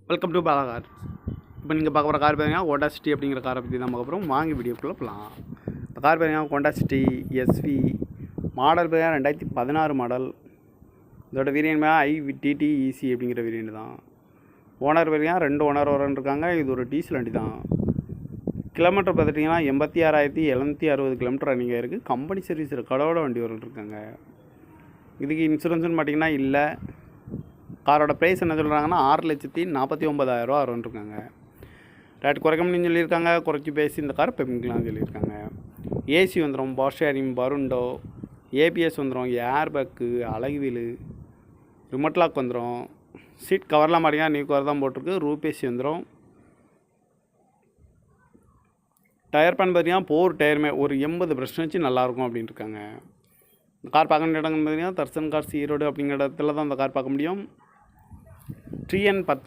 Welcome to Bala car. இப்போ நீங்கள் பார்க்க போகிற கார் பார்த்தீங்கன்னா ஹோண்டா சிட்டி அப்படிங்கிற காரை பற்றி தான் பார்க்க போகிறோம். வாங்கி வீடியோக்குள்ளே போகலாம். இந்த கார் பார்த்தீங்கன்னா ஹோண்டா சிட்டி எஸ்வி மாடல் பார்த்தீங்கன்னா 2016 மாடல். இதோட வேரியன்ட் ஐடிடி ஈசி அப்படிங்கிற வேரியன்ட் தான். ஓனர் பார்த்தீங்கன்னா 2 ஓனர் இருக்காங்க. இது ஒரு டீசல் வண்டி தான். கிலோமீட்டர் பார்த்துட்டிங்கன்னா 86,760 கிலோமீட்டர் ரன்னிங் ஆகிருக்கு. கம்பெனி சர்வீஸ் கடவுளோட வண்டி இருக்காங்க. இதுக்கு இன்சூரன்ஸ்னு பார்த்தீங்கன்னா இல்லை. காரோட ப்ரைஸ் என்ன சொல்கிறாங்கன்னா 6,49,000 ரூபா வரும்ன்ருக்காங்க. ரேட் குறைக்கணும்னு சொல்லியிருக்காங்க. குறைச்சி பேசி இந்த காரை பெப்பிங்கலாம் சொல்லியிருக்காங்க. ஏசி வந்துடும், பவர் ஷேரிங், பருண்டோ, ஏபிஎஸ் வந்துடும், ஏர் பேக்கு, அழகு வீலு, ரிமோட் லாக் வந்துடும். சீட் கவர்லாம் பார்த்தீங்கன்னா நியூ கவர் தான் போட்டிருக்கு. ரூபேசி வந்துடும். டயர் பேன் பார்த்தீங்கன்னா போர் டயருமே ஒரு 80% வச்சு நல்லாயிருக்கும் அப்படின்னு இருக்காங்க. இந்த கார் பார்க்க வேண்டிய இடங்கள்னு பார்த்தீங்கன்னா தர்சன் கார்ஸ் ஈரோடு அப்படிங்கிற இடத்துல தான் அந்த கார் பார்க்க முடியும். TN19